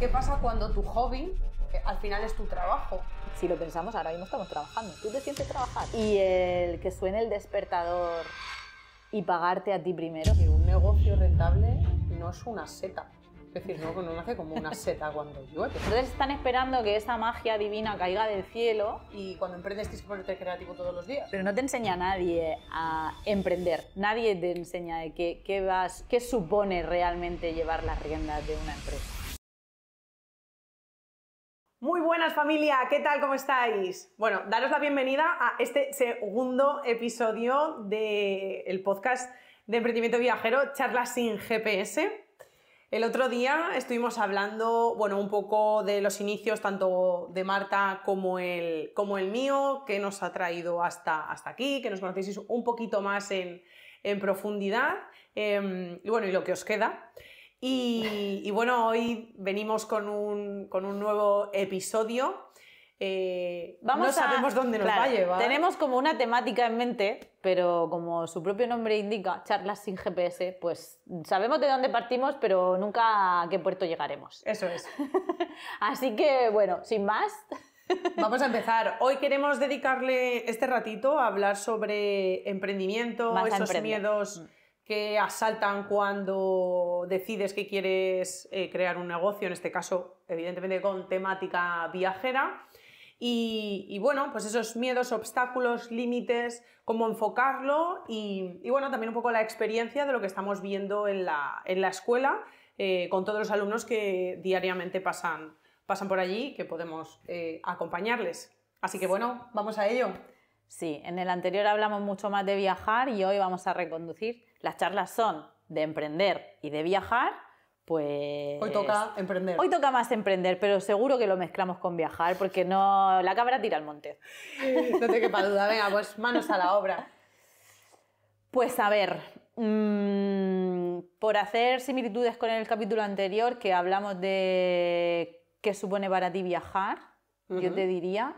¿Qué pasa cuando tu hobby al final es tu trabajo? Si lo pensamos, ahora mismo estamos trabajando. ¿Tú te sientes trabajar? Y el que suene el despertador y pagarte a ti primero. Que un negocio rentable no es una seta. Es decir, no nace como una seta cuando llueve. Entonces están esperando que esa magia divina caiga del cielo. Y cuando emprendes tienes que ponerte creativo todos los días. Pero no te enseña nadie a emprender. Nadie te enseña de qué supone realmente llevar las riendas de una empresa. Muy buenas, familia, ¿qué tal? ¿Cómo estáis? Bueno, daros la bienvenida a este segundo episodio del podcast de Emprendimiento Viajero, Charlas sin GPS. El otro día estuvimos hablando, bueno, un poco de los inicios tanto de Marta como el mío, que nos ha traído hasta aquí, que nos conocéis un poquito más en profundidad, y bueno, y lo que os queda. Y bueno, hoy venimos con un nuevo episodio. No sabemos dónde nos va a llevar. Tenemos como una temática en mente, pero como su propio nombre indica, charlas sin GPS, pues sabemos de dónde partimos, pero nunca a qué puerto llegaremos. Eso es. Así que, bueno, sin más... Vamos a empezar. Hoy queremos dedicarle este ratito a hablar sobre emprendimiento, esos miedos que asaltan cuando decides que quieres crear un negocio, en este caso, evidentemente, con temática viajera. Y bueno, pues esos miedos, obstáculos, límites, cómo enfocarlo y bueno, también un poco la experiencia de lo que estamos viendo en la escuela con todos los alumnos que diariamente pasan por allí, que podemos acompañarles. Así que bueno, vamos a ello. Sí, en el anterior hablamos mucho más de viajar y hoy vamos a reconducir. Las charlas son de emprender y de viajar, pues... Hoy toca emprender. Hoy toca más emprender, pero seguro que lo mezclamos con viajar, porque no, la cabra tira al monte. No te quepa duda. Venga, pues manos a la obra. Pues a ver, por hacer similitudes con el capítulo anterior, que hablamos de qué supone para ti viajar, yo te diría...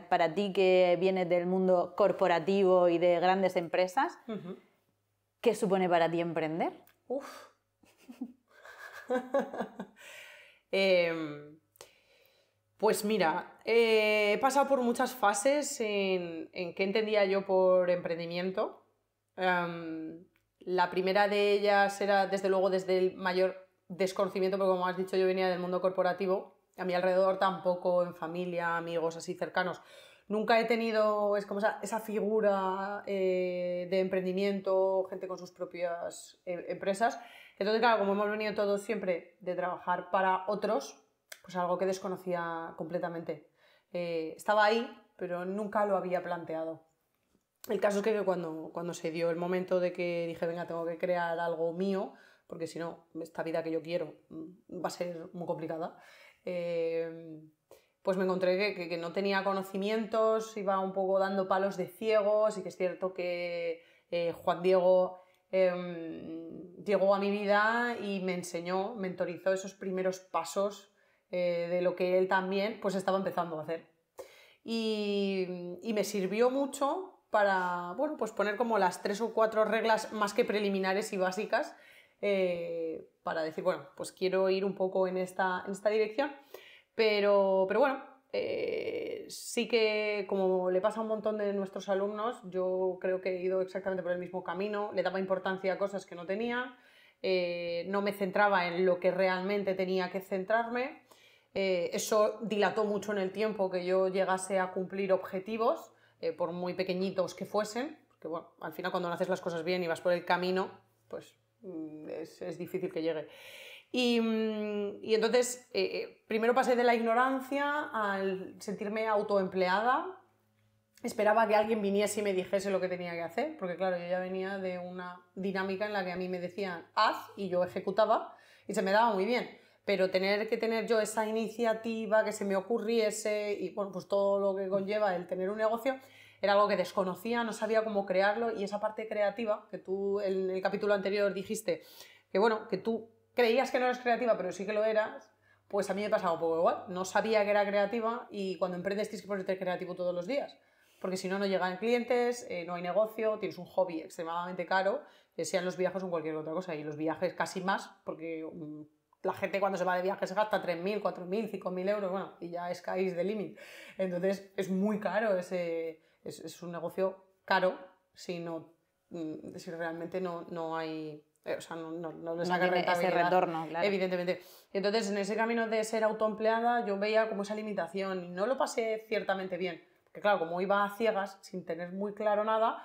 para ti que vienes del mundo corporativo y de grandes empresas, ¿qué supone para ti emprender? Uf. Pues mira, he pasado por muchas fases en qué entendía yo por emprendimiento. La primera de ellas era, desde luego, desde el mayor desconocimiento, porque como has dicho, yo venía del mundo corporativo. A mi alrededor tampoco, en familia, amigos así cercanos. Nunca he tenido esa figura de emprendimiento, gente con sus propias empresas. Entonces, claro, como hemos venido todos siempre de trabajar para otros, pues algo que desconocía completamente. Estaba ahí, pero nunca lo había planteado. El caso es que cuando se dio el momento de que dije, venga, tengo que crear algo mío, porque si no, esta vida que yo quiero va a ser muy complicada, pues me encontré que no tenía conocimientos, iba un poco dando palos de ciegos, y que es cierto que Juan Diego llegó a mi vida y me enseñó, mentorizó esos primeros pasos de lo que él también pues estaba empezando a hacer. Y me sirvió mucho para, bueno, pues poner como las 3 o 4 reglas más que preliminares y básicas para decir, bueno, pues quiero ir un poco en esta dirección, pero bueno, sí que, como le pasa a un montón de nuestros alumnos, yo creo que he ido exactamente por el mismo camino. Le daba importancia a cosas que no tenía, no me centraba en lo que realmente tenía que centrarme. Eso dilató mucho en el tiempo que yo llegase a cumplir objetivos, por muy pequeñitos que fuesen, porque bueno, al final cuando no haces las cosas bien y vas por el camino, pues es difícil que llegue. Y entonces, primero pasé de la ignorancia al sentirme autoempleada. Esperaba que alguien viniese y me dijese lo que tenía que hacer, porque claro, yo ya venía de una dinámica en la que a mí me decían haz y yo ejecutaba y se me daba muy bien. Pero tener que tener yo esa iniciativa, que se me ocurriese y bueno, pues todo lo que conlleva el tener un negocio, era algo que desconocía, no sabía cómo crearlo, y esa parte creativa que tú en el capítulo anterior dijiste que bueno, que tú creías que no eras creativa pero sí que lo eras, pues a mí me pasaba un poco igual. No sabía que era creativa, y cuando emprendes tienes que ponerte creativo todos los días, porque si no, no llegan clientes, no hay negocio, tienes un hobby extremadamente caro, sean los viajes o cualquier otra cosa, y los viajes casi más, porque la gente cuando se va de viaje se gasta 3.000, 4.000, 5.000 euros, bueno, y ya sky's the limit. Entonces es muy caro, es un negocio caro si realmente no hay... o sea, no le saca rentabilidad. Ese retorno, claro. Evidentemente. Entonces, en ese camino de ser autoempleada, yo veía como esa limitación y no lo pasé ciertamente bien. Porque claro, como iba a ciegas, sin tener muy claro nada,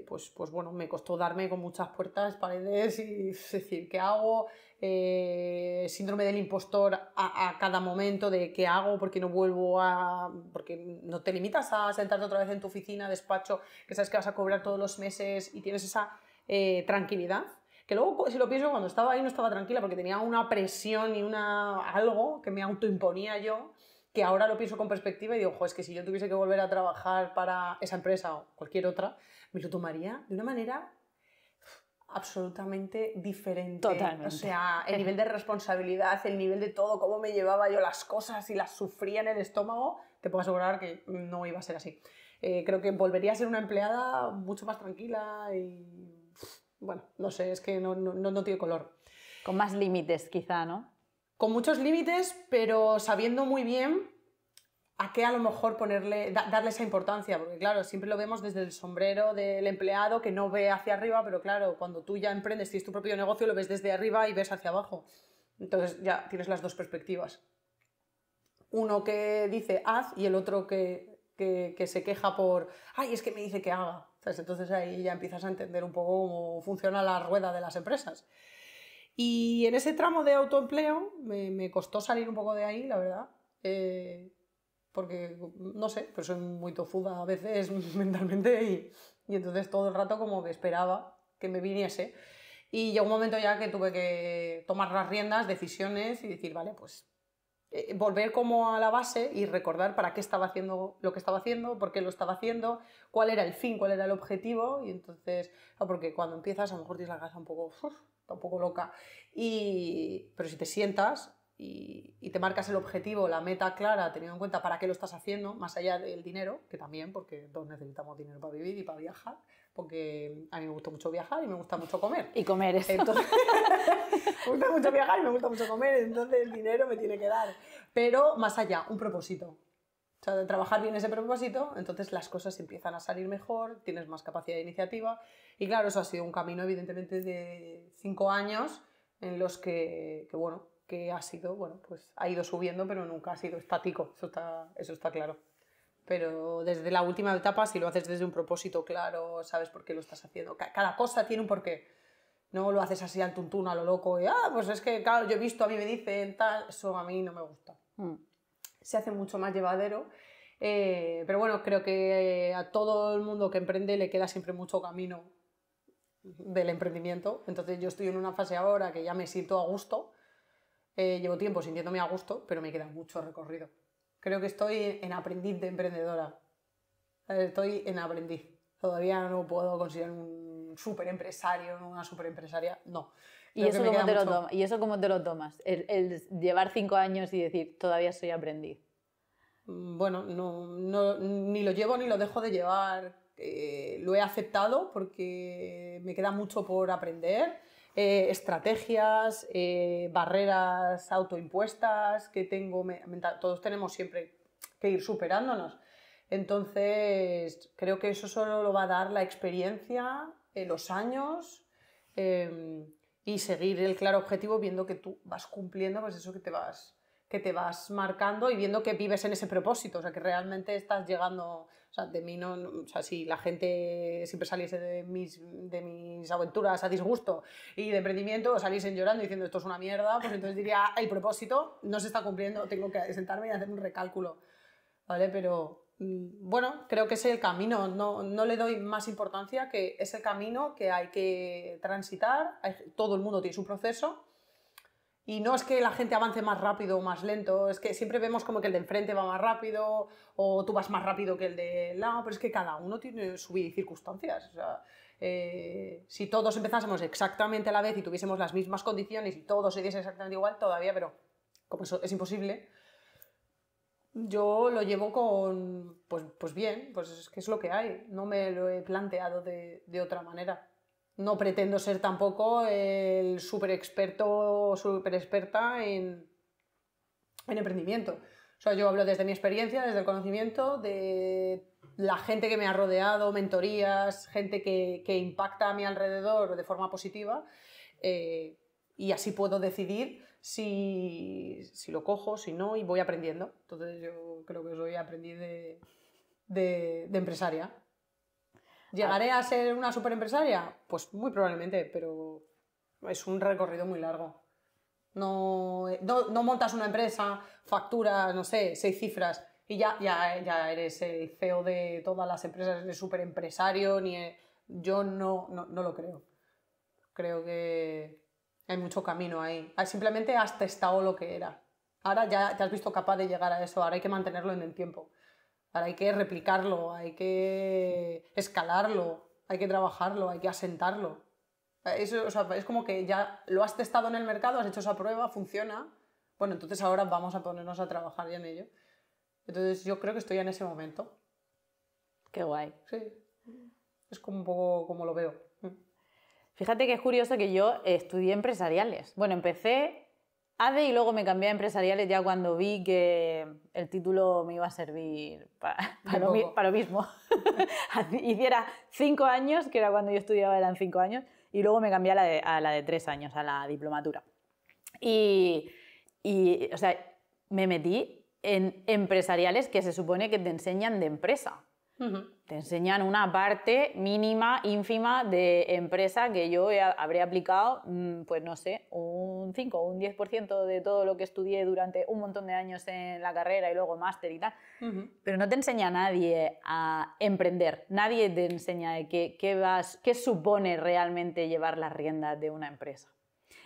pues bueno, me costó darme con muchas puertas, paredes y decir, ¿qué hago? Síndrome del impostor a cada momento de qué hago, porque no vuelvo a... porque no te limitas a sentarte otra vez en tu oficina, despacho, que sabes que vas a cobrar todos los meses y tienes esa tranquilidad. Que luego, si lo pienso, cuando estaba ahí no estaba tranquila porque tenía una presión y algo que me autoimponía yo, que ahora lo pienso con perspectiva y digo, es que si yo tuviese que volver a trabajar para esa empresa o cualquier otra, me lo tomaría de una manera absolutamente diferente. Totalmente. O sea, el nivel de responsabilidad, el nivel de todo, cómo me llevaba yo las cosas y las sufría en el estómago, te puedo asegurar que no iba a ser así. Creo que volvería a ser una empleada mucho más tranquila y... bueno, no sé, es que no tiene color. Con más límites, quizá, ¿no? Con muchos límites, pero sabiendo muy bien a qué a lo mejor darle esa importancia, porque claro, siempre lo vemos desde el sombrero del empleado que no ve hacia arriba, pero claro, cuando tú ya emprendes, tienes tu propio negocio, lo ves desde arriba y ves hacia abajo. Entonces ya tienes las dos perspectivas. Uno que dice haz y el otro que se queja por, ay, es que me dice que haga. Entonces ahí ya empiezas a entender un poco cómo funciona la rueda de las empresas. Y en ese tramo de autoempleo me costó salir un poco de ahí, la verdad. Porque, no sé, pero soy muy tozuda a veces mentalmente y entonces todo el rato como que esperaba que me viniese. Y llegó un momento ya que tuve que tomar las riendas, decisiones y decir, vale, pues volver como a la base y recordar para qué estaba haciendo lo que estaba haciendo, por qué lo estaba haciendo, cuál era el fin, cuál era el objetivo. Y entonces, porque cuando empiezas a lo mejor tienes la cabeza un poco loca, pero si te sientas y te marcas el objetivo, la meta clara, teniendo en cuenta para qué lo estás haciendo, más allá del dinero, que también, porque todos necesitamos dinero para vivir y para viajar, porque a mí me gusta mucho viajar y me gusta mucho comer. Y comer eso. Entonces, me gusta mucho viajar y me gusta mucho comer, entonces el dinero me tiene que dar. Pero más allá, un propósito. O sea, de trabajar bien ese propósito, entonces las cosas empiezan a salir mejor, tienes más capacidad de iniciativa. Y claro, eso ha sido un camino, evidentemente, de 5 años en los que ha sido, pues ha ido subiendo, pero nunca ha sido estático, eso está claro. Pero desde la última etapa, si lo haces desde un propósito claro, sabes por qué lo estás haciendo. Cada cosa tiene un porqué. No lo haces así al tuntún, a lo loco, y pues es que, claro, yo he visto, a mí me dicen, tal, eso a mí no me gusta. Se hace mucho más llevadero, pero bueno, creo que a todo el mundo que emprende le queda siempre mucho camino del emprendimiento. Entonces yo estoy en una fase ahora que ya me siento a gusto, llevo tiempo sintiéndome a gusto, pero me queda mucho recorrido. Creo que estoy en aprendiz de emprendedora, estoy en aprendiz. Todavía no puedo considerar un súper empresario, una súper empresaria, no. ¿Y eso cómo te lo tomas? El llevar 5 años y decir, todavía soy aprendiz. Bueno, ni lo llevo ni lo dejo de llevar. Lo he aceptado porque me queda mucho por aprender. Estrategias, barreras autoimpuestas que tengo, todos tenemos siempre que ir superándonos. Entonces, creo que eso solo lo va a dar la experiencia, los años y seguir el claro objetivo viendo que tú vas cumpliendo pues eso que te vas marcando y viendo que vives en ese propósito, o sea, que realmente estás llegando, o sea, de mí no, o sea, si la gente siempre saliese de mis aventuras a disgusto y de emprendimiento, o saliesen llorando diciendo esto es una mierda, pues entonces diría, el propósito no se está cumpliendo, tengo que sentarme y hacer un recálculo, ¿vale? Pero bueno, creo que es el camino, no le doy más importancia, que es el camino que hay que transitar, todo el mundo tiene su proceso. Y no es que la gente avance más rápido o más lento, es que siempre vemos como que el de enfrente va más rápido o tú vas más rápido que el de lado, pero es que cada uno tiene su vida y circunstancias. O sea, si todos empezásemos exactamente a la vez y tuviésemos las mismas condiciones y todo se diese exactamente igual, todavía, pero como eso es imposible, yo lo llevo pues bien, pues es que es lo que hay, no me lo he planteado de otra manera. no pretendo ser tampoco el súper experto o súper experta en emprendimiento. O sea, yo hablo desde mi experiencia, desde el conocimiento, de la gente que me ha rodeado, mentorías, gente que impacta a mi alrededor de forma positiva, y así puedo decidir si lo cojo, si no, y voy aprendiendo. Entonces yo creo que soy aprendí de empresaria. ¿Llegaré a ser una superempresaria? Pues muy probablemente, pero es un recorrido muy largo. No montas una empresa, facturas, no sé, 6 cifras y ya eres el CEO de todas las empresas, eres superempresario, yo no lo creo. Creo que hay mucho camino ahí. Simplemente has testado lo que era. Ahora ya te has visto capaz de llegar a eso, ahora hay que mantenerlo en el tiempo. Ahora hay que replicarlo, hay que escalarlo, hay que trabajarlo, hay que asentarlo. Eso, o sea, es como que ya lo has testado en el mercado, has hecho esa prueba, funciona. Bueno, entonces ahora vamos a ponernos a trabajar ya en ello. Entonces yo creo que estoy en ese momento. Qué guay. Sí, es como un poco como lo veo. Fíjate que es curioso que yo estudié empresariales. Bueno, empecé ADE y luego me cambié a empresariales ya cuando vi que el título me iba a servir para lo mismo. Hiciera 5 años, que era cuando yo estudiaba, eran 5 años, y luego me cambié a la de 3 años, a la diplomatura. Y o sea, me metí en empresariales que se supone que te enseñan de empresa. Te enseñan una parte mínima, ínfima de empresa que yo habré aplicado, pues no sé, un 5 o un 10% de todo lo que estudié durante un montón de años en la carrera y luego máster y tal. Pero no te enseña nadie a emprender, nadie te enseña de qué supone realmente llevar las riendas de una empresa.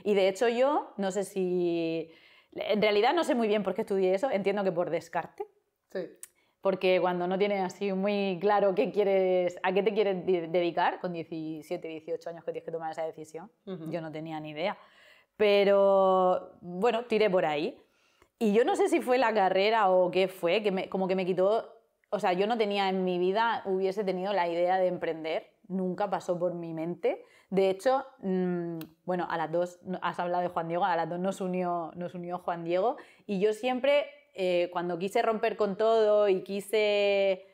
Y de hecho yo, no sé si... En realidad no sé muy bien por qué estudié eso, entiendo que por descarte. Sí. Porque cuando no tienes así muy claro a qué te quieres dedicar, con 17, 18 años que tienes que tomar esa decisión, yo no tenía ni idea. Pero bueno, tiré por ahí. Y yo no sé si fue la carrera o qué fue, como que me quitó... O sea, yo no tenía en mi vida, hubiese tenido la idea de emprender, nunca pasó por mi mente. De hecho, bueno, a las dos, has hablado de Juan Diego, a las dos nos unió Juan Diego, y yo siempre... cuando quise romper con todo y quise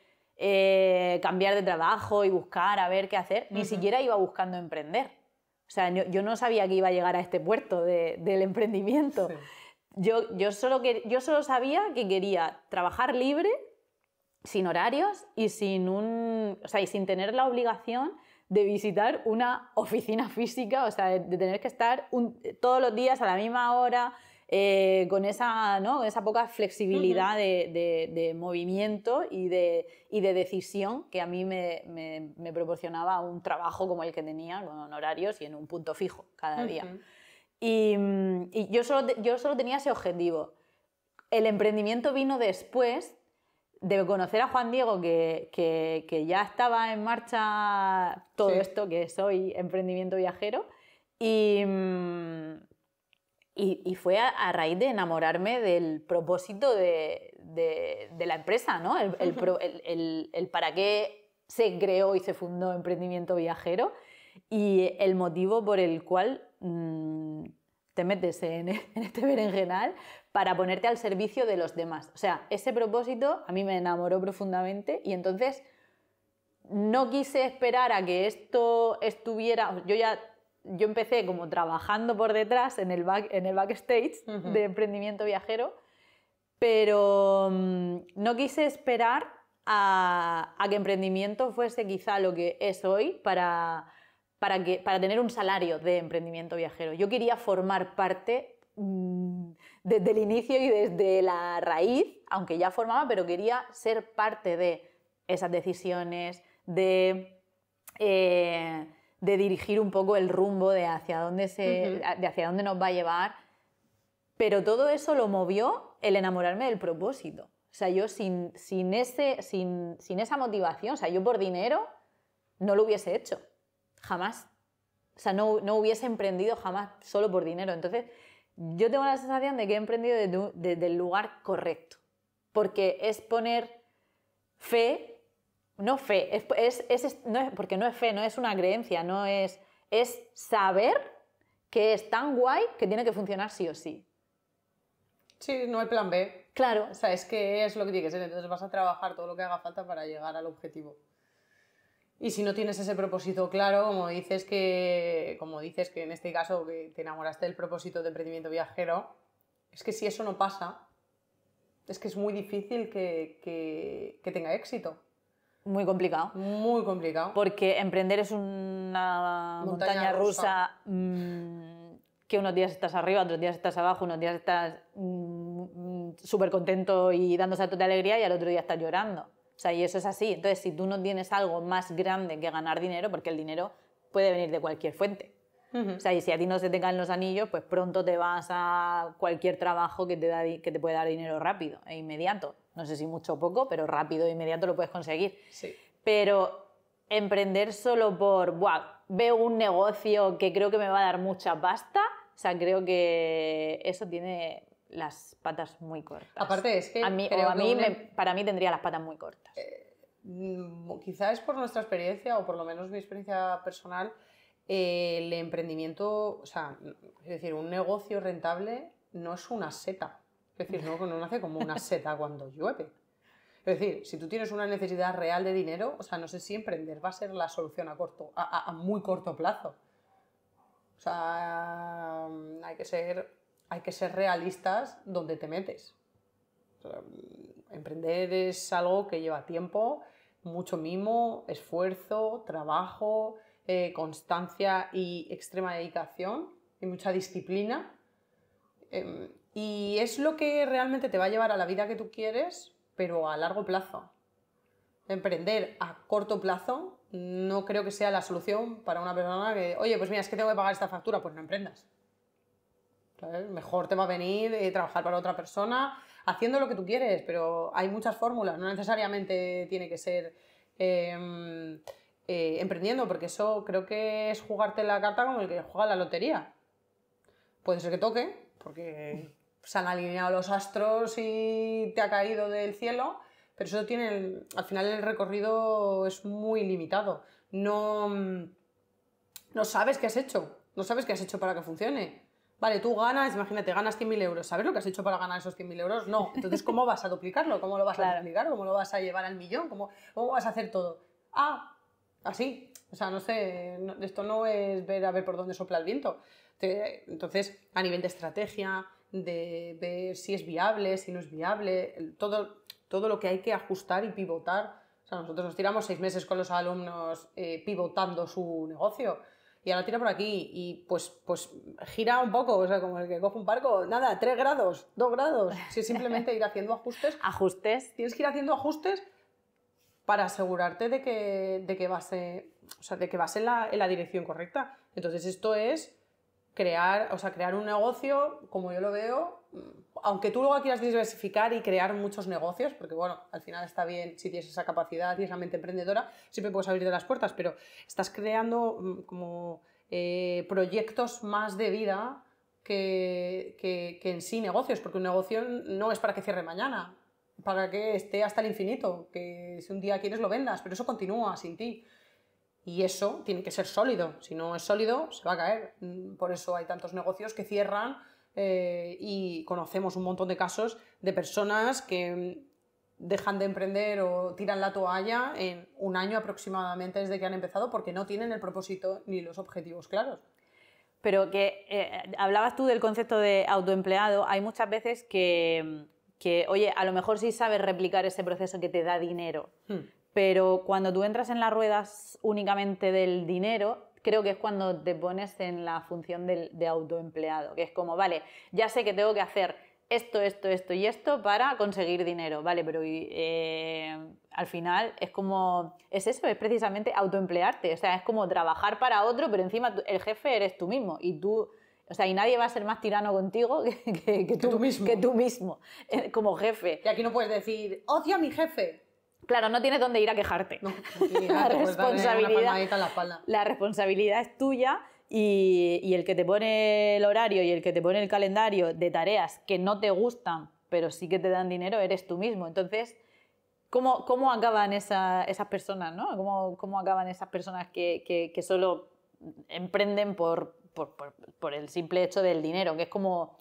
cambiar de trabajo y buscar a ver qué hacer, ni siquiera iba buscando emprender. O sea, yo no sabía que iba a llegar a este puerto del emprendimiento. Sí. Yo solo sabía que quería trabajar libre, sin horarios y sin tener la obligación de visitar una oficina física, o sea, de tener que estar todos los días a la misma hora, con esa poca flexibilidad de movimiento y de decisión que a mí me proporcionaba un trabajo como el que tenía, con horarios y en un punto fijo cada día. Y yo solo tenía ese objetivo. El emprendimiento vino después de conocer a Juan Diego, que ya estaba en marcha todo esto, que soy emprendimiento viajero, y fue a raíz de enamorarme del propósito de la empresa, ¿no? El para qué se creó y se fundó Emprendimiento Viajero y el motivo por el cual te metes en este berenjenal para ponerte al servicio de los demás. O sea, ese propósito a mí me enamoró profundamente y entonces no quise esperar a que esto estuviera... Yo empecé como trabajando por detrás en el backstage de Emprendimiento Viajero, pero no quise esperar a que emprendimiento fuese quizá lo que es hoy para tener un salario de Emprendimiento Viajero. Yo quería formar parte desde el inicio y desde la raíz, aunque ya formaba, pero quería ser parte de esas decisiones, de dirigir un poco el rumbo de hacia dónde nos va a llevar. Pero todo eso lo movió el enamorarme del propósito. O sea, yo sin esa motivación, o sea, yo por dinero no lo hubiese hecho. Jamás. O sea, no hubiese emprendido jamás solo por dinero. Entonces, yo tengo la sensación de que he emprendido desde el lugar correcto. Porque es poner fe... No fe, porque no es fe, no es una creencia, no es es saber que es tan guay que tiene que funcionar sí o sí. Sí, no hay plan B. Claro. O sea, es que es lo que tiene que ser. Entonces vas a trabajar todo lo que haga falta para llegar al objetivo. Y si no tienes ese propósito claro, como dices que en este caso que te enamoraste del propósito de emprendimiento viajero, es que si eso no pasa, es que es muy difícil que tenga éxito. Muy complicado. Muy complicado. Porque emprender es una montaña rusa que unos días estás arriba, otros días estás abajo, unos días estás súper contento y dando saltos de alegría y al otro día estás llorando. O sea, y eso es así. Entonces, si tú no tienes algo más grande que ganar dinero, porque el dinero puede venir de cualquier fuente. O sea, y si a ti no se te caen los anillos, pues pronto te vas a cualquier trabajo que te puede dar dinero rápido e inmediato. No sé si mucho o poco, pero rápido e inmediato lo puedes conseguir. Sí. Pero emprender solo por, veo un negocio que creo que me va a dar mucha pasta, o sea, creo que eso tiene las patas muy cortas. Aparte es que para mí tendría las patas muy cortas. Quizás es por nuestra experiencia, o por lo menos mi experiencia personal, el emprendimiento, o sea, es decir, un negocio rentable no es una seta. Es decir, no nace como una seta cuando llueve. Es decir, si tú tienes una necesidad real de dinero, o sea, no sé si emprender va a ser la solución a muy corto plazo. O sea, hay que ser realistas donde te metes. O sea, emprender es algo que lleva tiempo, mucho mimo, esfuerzo, trabajo, constancia y extrema dedicación y mucha disciplina. Y es lo que realmente te va a llevar a la vida que tú quieres, pero a largo plazo. Emprender a corto plazo no creo que sea la solución para una persona que, oye, pues mira, es que tengo que pagar esta factura, pues no emprendas. ¿Sabes? Mejor te va a venir trabajar para otra persona haciendo lo que tú quieres, pero hay muchas fórmulas, no necesariamente tiene que ser emprendiendo, porque eso creo que es jugarte la carta como el que juega la lotería. Puede ser que toque, porque se han alineado los astros y te ha caído del cielo, pero eso tiene, al final el recorrido es muy limitado. No sabes qué has hecho, no sabes qué has hecho para que funcione. Vale, tú ganas, imagínate, ganas 100.000 euros. ¿Sabes lo que has hecho para ganar esos 100.000 euros? No. Entonces, ¿cómo vas a duplicarlo? ¿Cómo lo vas a duplicar? ¿Cómo lo vas a llevar al millón? ¿Cómo vas a hacer todo? Así. O sea, no sé, esto no es ver a ver por dónde sopla el viento. Entonces, a nivel de estrategia, de ver si es viable, si no es viable, todo lo que hay que ajustar y pivotar. O sea, nosotros nos tiramos 6 meses con los alumnos pivotando su negocio. Y ahora tira por aquí y pues gira un poco, o sea, como el que coge un barco, nada, 3 grados, 2 grados. Si es simplemente ir haciendo ajustes. Ajustes. Tienes que ir haciendo ajustes para asegurarte de que vas en la dirección correcta. Entonces esto es crear un negocio, como yo lo veo, aunque tú luego quieras diversificar y crear muchos negocios, porque bueno, al final está bien si tienes esa capacidad, tienes la mente emprendedora, siempre puedes abrirte las puertas, pero estás creando como proyectos más de vida que en sí negocios, porque un negocio no es para que cierre mañana, para que esté hasta el infinito, que si un día quieres lo vendas, pero eso continúa sin ti. Y eso tiene que ser sólido. Si no es sólido, se va a caer. Por eso hay tantos negocios que cierran y conocemos un montón de casos de personas que dejan de emprender o tiran la toalla en un año aproximadamente desde que han empezado porque no tienen el propósito ni los objetivos claros. Pero que hablabas tú del concepto de autoempleado. Hay muchas veces que, oye, a lo mejor sí sabes replicar ese proceso que te da dinero. Pero cuando tú entras en las ruedas únicamente del dinero, creo que es cuando te pones en la función de autoempleado, que es como, vale, ya sé que tengo que hacer esto y esto para conseguir dinero, vale, pero al final es como, es eso, es precisamente autoemplearte, o sea, es como trabajar para otro, pero encima el jefe eres tú mismo y tú... O sea, y nadie va a ser más tirano contigo que tú mismo, como jefe. Y aquí no puedes decir, odio a mi jefe. Claro, no tienes dónde ir a quejarte. No, la responsabilidad es tuya y el que te pone el horario y el que te pone el calendario de tareas que no te gustan, pero sí que te dan dinero, eres tú mismo. Entonces, ¿cómo acaban esas personas, ¿no? ¿Cómo acaban esas personas que solo emprenden por el simple hecho del dinero, que es como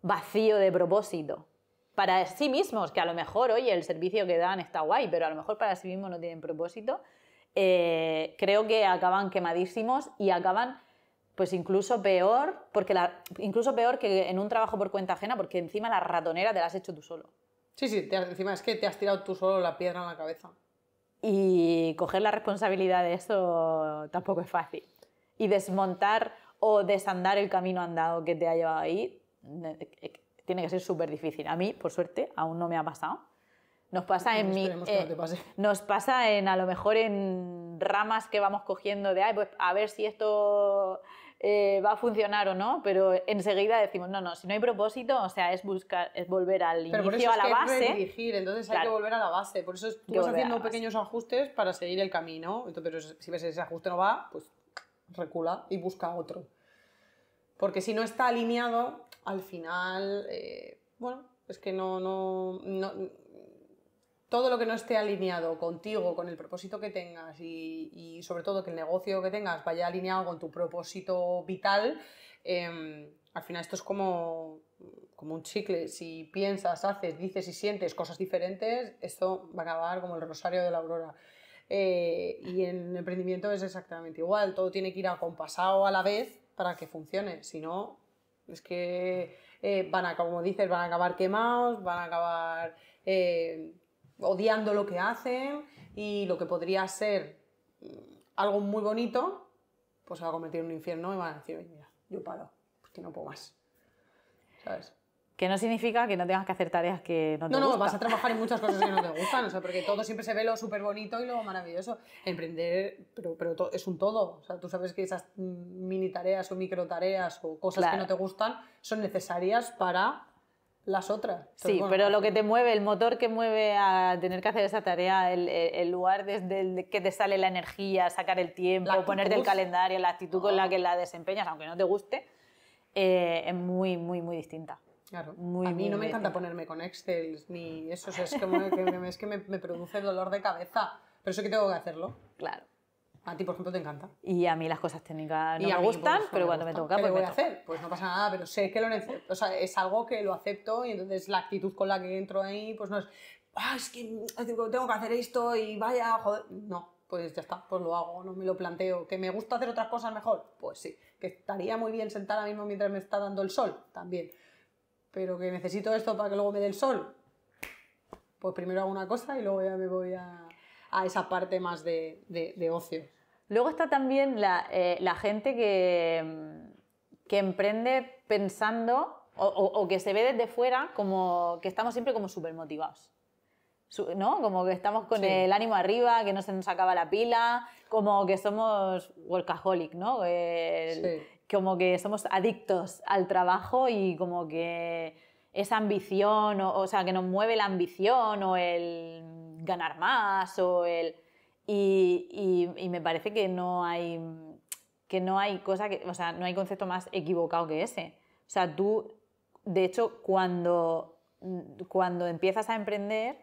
vacío de propósito. Para sí mismos, que a lo mejor, oye, el servicio que dan está guay, pero a lo mejor para sí mismos no tienen propósito, creo que acaban quemadísimos y acaban pues incluso peor, incluso peor que en un trabajo por cuenta ajena, porque encima la ratonera te la has hecho tú solo. Sí, encima es que te has tirado tú solo la piedra en la cabeza. Y coger la responsabilidad de eso tampoco es fácil. Y desmontar o desandar el camino andado que te ha llevado ahí tiene que ser súper difícil. A mí, por suerte, aún no me ha pasado. Nos pasa nos pasa a lo mejor en ramas que vamos cogiendo de pues a ver si esto va a funcionar o no, pero enseguida decimos no, si no hay propósito, o sea, es volver al inicio, a la base. Redirigir, entonces hay que volver a la base. Por eso tú vas haciendo pequeños ajustes para seguir el camino. Entonces, pero si ves que ese ajuste no va, pues recula y busca otro. Porque si no está alineado, al final, bueno, es que no todo lo que no esté alineado contigo, con el propósito que tengas y sobre todo que el negocio que tengas vaya alineado con tu propósito vital, al final esto es como un chicle. Si piensas, haces, dices y sientes cosas diferentes, esto va a acabar como el rosario de la aurora. Y en emprendimiento es exactamente igual, todo tiene que ir acompasado a la vez para que funcione, si no, es que como dices, van a acabar quemados, van a acabar odiando lo que hacen y lo que podría ser algo muy bonito, pues se va a convertir en un infierno y van a decir, oye, mira, yo paro, porque no puedo más, ¿sabes? Que no significa que no tengas que hacer tareas que no te gustan. No, vas a trabajar en muchas cosas que no te gustan, o sea, porque todo siempre se ve lo súper bonito y lo maravilloso. Emprender, pero es un todo. O sea, tú sabes que esas mini tareas o micro tareas o cosas que no te gustan son necesarias para las otras. Entonces, sí, bueno, pero lo que te mueve, el motor que mueve a tener que hacer esa tarea, el lugar desde el que te sale la energía, sacar el tiempo, ponerte el calendario, la actitud con la que la desempeñas, aunque no te guste, es muy, muy, muy distinta. Claro. A mí no me encanta ponerme con Excel ni eso, o sea, es que me produce dolor de cabeza, pero eso que tengo que hacerlo. Claro. A ti, por ejemplo, te encanta. Y a mí las cosas técnicas no me gustan, pues, pero cuando me toca, pues ¿qué voy a hacer? Pues no pasa nada, pero sé que lo necesito, o sea, es algo que lo acepto y entonces la actitud con la que entro ahí, pues no es, es que tengo que hacer esto y vaya, joder, no. Pues ya está, pues lo hago, no me lo planteo. ¿Que me gusta hacer otras cosas mejor? Pues sí. ¿Que estaría muy bien sentada mismo mientras me está dando el sol? También. Pero que necesito esto para que luego me dé el sol, pues primero hago una cosa y luego ya me voy a esa parte más de ocio. Luego está también la gente que emprende pensando o que se ve desde fuera como que estamos siempre como súper motivados, ¿no? Como que estamos con el ánimo arriba, que no se nos acaba la pila, como que somos workaholic, ¿no? Como que somos adictos al trabajo y como que esa ambición, o sea, que nos mueve la ambición o el ganar más y me parece que no hay cosa o sea, no hay concepto más equivocado que ese. O sea, tú, de hecho, cuando empiezas a emprender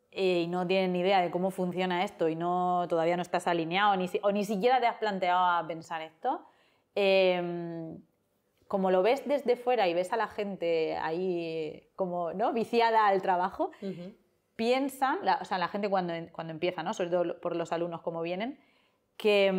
y no tienes ni idea de cómo funciona esto y todavía no estás alineado o ni siquiera te has planteado a pensar esto, como lo ves desde fuera y ves a la gente ahí como, ¿no?, viciada al trabajo, piensan, o sea, la gente cuando empieza, ¿no?, sobre todo por los alumnos como vienen, que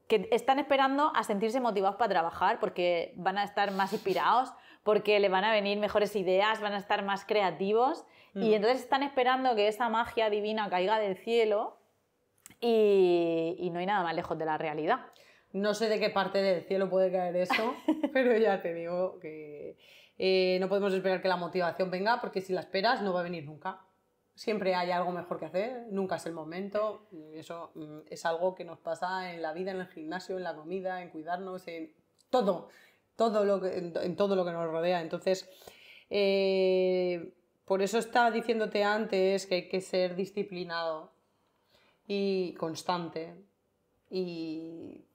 están esperando a sentirse motivados para trabajar porque van a estar más inspirados, porque le van a venir mejores ideas, van a estar más creativos y entonces están esperando que esa magia divina caiga del cielo y no hay nada más lejos de la realidad. No sé de qué parte del cielo puede caer eso, pero ya te digo que no podemos esperar que la motivación venga porque si la esperas no va a venir nunca. Siempre hay algo mejor que hacer, nunca es el momento. Eso es algo que nos pasa en la vida, en el gimnasio, en la comida, en cuidarnos, en todo en todo lo que nos rodea. Entonces, por eso estaba diciéndote antes que hay que ser disciplinado y constante y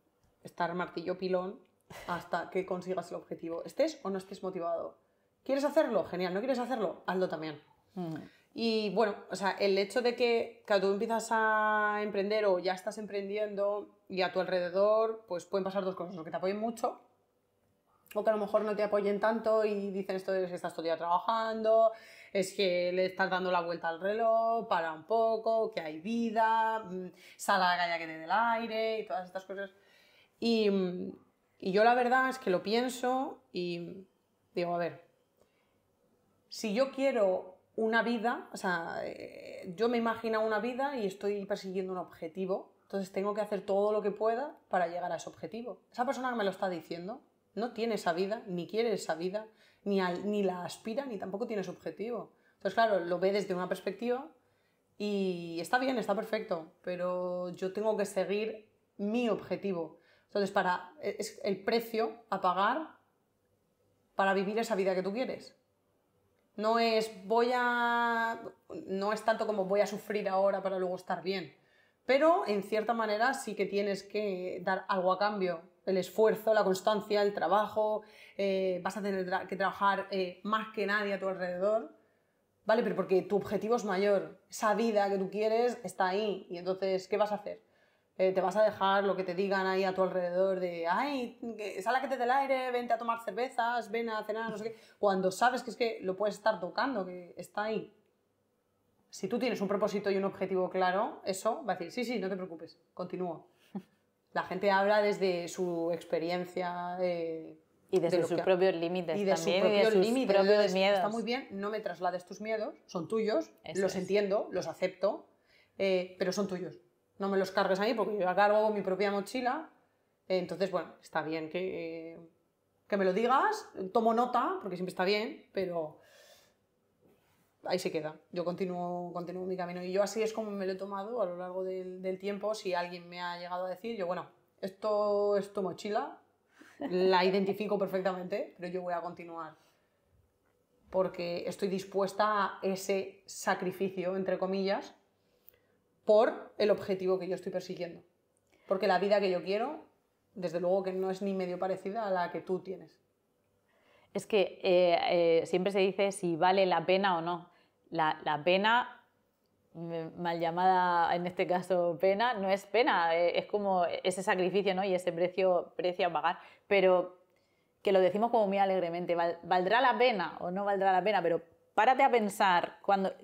estar martillo pilón hasta que consigas el objetivo. Estés o no estés motivado. ¿Quieres hacerlo? Genial. ¿No quieres hacerlo? Hazlo también. Y bueno, o sea, el hecho de que cuando tú empiezas a emprender o ya estás emprendiendo y a tu alrededor, pues pueden pasar dos cosas, o que te apoyen mucho o que a lo mejor no te apoyen tanto y dicen esto es que estás todo el día trabajando, es que le estás dando la vuelta al reloj, para un poco, que hay vida, sal a la calle que te dé el aire y todas estas cosas. Y yo la verdad es que lo pienso y digo, a ver, si yo quiero una vida, o sea, yo me imagino una vida y estoy persiguiendo un objetivo, entonces tengo que hacer todo lo que pueda para llegar a ese objetivo. Esa persona que me lo está diciendo no tiene esa vida, ni quiere esa vida, ni la aspira, ni tampoco tiene ese objetivo. Entonces, claro, lo ve desde una perspectiva y está bien, está perfecto, pero yo tengo que seguir mi objetivo. Entonces, es el precio a pagar para vivir esa vida que tú quieres. No es no es tanto como voy a sufrir ahora para luego estar bien, pero en cierta manera sí que tienes que dar algo a cambio. El esfuerzo, la constancia, el trabajo, vas a tener que trabajar más que nadie a tu alrededor, ¿vale? Pero porque tu objetivo es mayor, esa vida que tú quieres está ahí y entonces, ¿qué vas a hacer? Te vas a dejar lo que te digan ahí a tu alrededor de ay, sal a que te dé el aire, vente a tomar cervezas, ven a cenar, no sé qué, cuando sabes que es que lo puedes estar tocando, que está ahí. Si tú tienes un propósito y un objetivo claro, eso va a decir, sí, sí, no te preocupes, continúa. La gente habla desde su experiencia y desde sus propios límites y de también, sus propios límites, propios miedos. Está muy bien, no me traslades tus miedos, son tuyos, Eso los entiendo, los acepto, pero son tuyos. No me los cargues a mí porque yo cargo mi propia mochila. Entonces, bueno, está bien que me lo digas, tomo nota, porque siempre está bien, pero ahí se queda. Yo continúo mi camino. Y yo así es como me lo he tomado a lo largo del tiempo. Si alguien me ha llegado a decir, yo, bueno, esto es tu mochila, la identifico perfectamente, pero yo voy a continuar. Porque estoy dispuesta a ese sacrificio, entre comillas, por el objetivo que yo estoy persiguiendo. Porque la vida que yo quiero, desde luego que no es ni medio parecida a la que tú tienes. Es que siempre se dice si vale la pena o no. La pena, mal llamada en este caso pena, no es pena, es como ese sacrificio, ¿no? Y ese precio a pagar. Pero que lo decimos como muy alegremente, ¿valdrá la pena o no valdrá la pena? Pero párate a pensar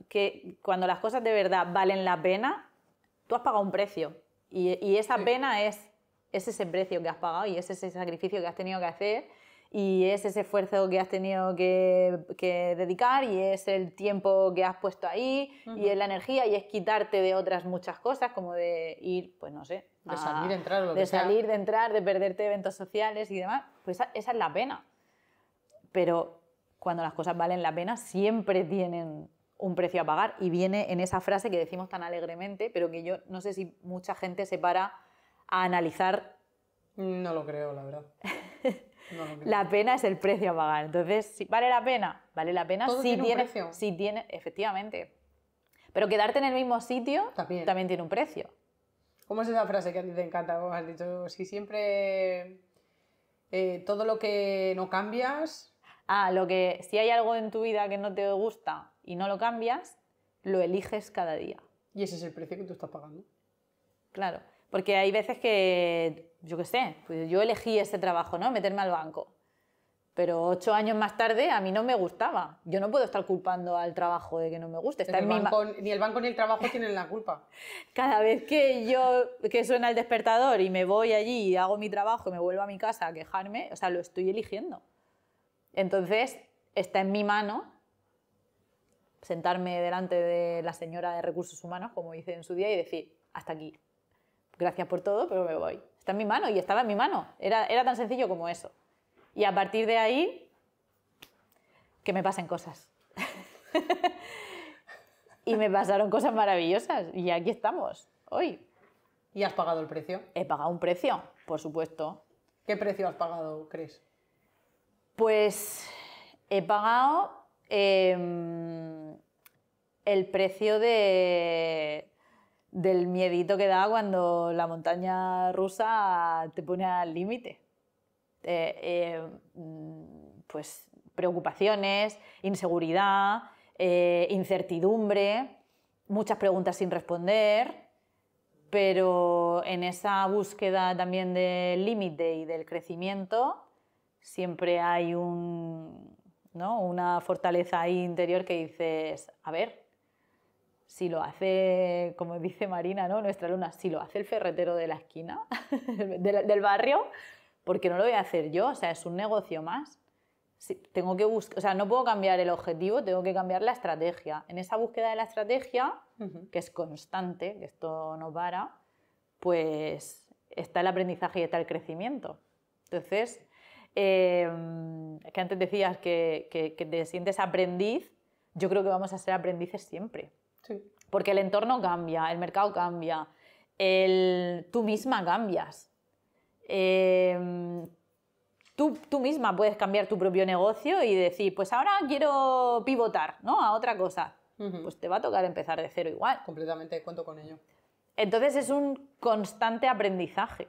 que cuando las cosas de verdad valen la pena, tú has pagado un precio y esa pena es ese precio que has pagado y es ese sacrificio que has tenido que hacer y es ese esfuerzo que has tenido que dedicar y es el tiempo que has puesto ahí y es la energía y es quitarte de otras muchas cosas como de ir, pues no sé, de salir, entrar, lo que de sea. salir, de entrar, de perderte eventos sociales y demás, pues esa es la pena. Pero cuando las cosas valen la pena siempre tienen un precio a pagar y viene en esa frase que decimos tan alegremente, pero que yo no sé si mucha gente se para a analizar. No lo creo, la verdad. No lo creo. La pena es el precio a pagar. Entonces, ¿vale la pena? Vale la pena si tiene un precio. Si tiene, efectivamente. Pero quedarte en el mismo sitio también tiene un precio. ¿Cómo es esa frase que a ti te encanta? Como has dicho, si siempre todo lo que no cambias... si hay algo en tu vida que no te gusta y no lo cambias, lo eliges cada día. Y ese es el precio que tú estás pagando. Claro, porque hay veces que, yo qué sé, pues yo elegí ese trabajo, ¿no? Meterme al banco. Pero 8 años más tarde a mí no me gustaba. Yo no puedo estar culpando al trabajo de que no me guste. Ni el banco ni el trabajo tienen la culpa. Cada vez que suena el despertador y me voy allí y hago mi trabajo y me vuelvo a mi casa a quejarme, o sea, lo estoy eligiendo. Entonces, está en mi mano sentarme delante de la señora de Recursos Humanos, como hice en su día, y decir, hasta aquí. Gracias por todo, pero me voy. Está en mi mano y estaba en mi mano. Era tan sencillo como eso. Y a partir de ahí, que me pasen cosas. Y me pasaron cosas maravillosas. Y aquí estamos, hoy. ¿Y has pagado el precio? He pagado un precio, por supuesto. ¿Qué precio has pagado, crees? Pues he pagado el precio del miedito que da cuando la montaña rusa te pone al límite. Pues preocupaciones, inseguridad, incertidumbre, muchas preguntas sin responder, pero en esa búsqueda también del límite y del crecimiento siempre hay una fortaleza ahí interior que dices, a ver, si lo hace, como dice Marina, ¿no? Nuestra alumna, si lo hace el ferretero de la esquina, del barrio, ¿por qué no lo voy a hacer yo? O sea, es un negocio más. Sí, tengo que buscar, o sea, no puedo cambiar el objetivo, tengo que cambiar la estrategia. En esa búsqueda de la estrategia, que es constante, que esto no para, pues está el aprendizaje y está el crecimiento. Entonces, que antes decías que te sientes aprendiz, yo creo que vamos a ser aprendices siempre. Sí. Porque el entorno cambia, el mercado cambia, tú misma cambias. Tú misma puedes cambiar tu propio negocio y decir, pues ahora quiero pivotar, ¿no? A otra cosa. Pues te va a tocar empezar de cero igual. Completamente, cuento con ello. Entonces es un constante aprendizaje.